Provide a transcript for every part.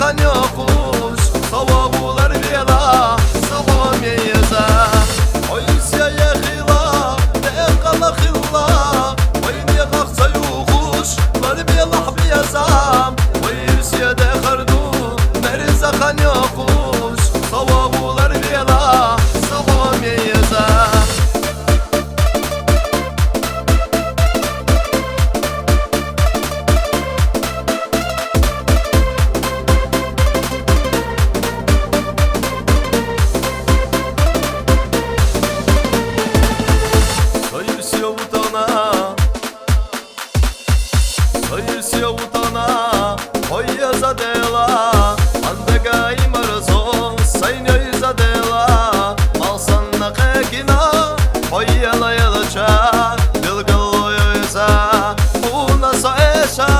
zakan yokuş Savabular bela Sahom yeza Oysiya yekhila Dekala khilla Oyni yaksa yokuş Var bela biyazam Oysiya dekhardu Mer zakan yokuş Savabular bela Sahom yeza Soyirsiya utana Hoya zadela Andega imarazo Saynoy zadela Malsanna kekina Hoya la yalacha Bilgalo yoysa Una saesha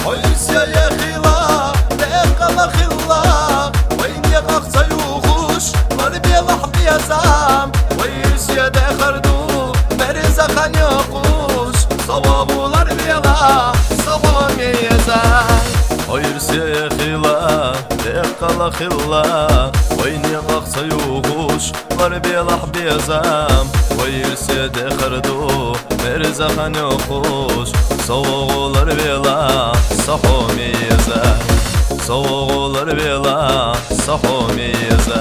Soyirsiya yekhila Dekala khilla Wayn yakaksa yukush Var belah biyazam Soyirsiya dekhardu Meriza kan yokush Savabular bela Sahom yeza Oysiya yekhila Dekala khilla Oyni yaksa yukush Var belah biyazam Oysiya dekhardu Meriza kan yokush Savabular bela Sahom yeza Savabular bela Sahom yeza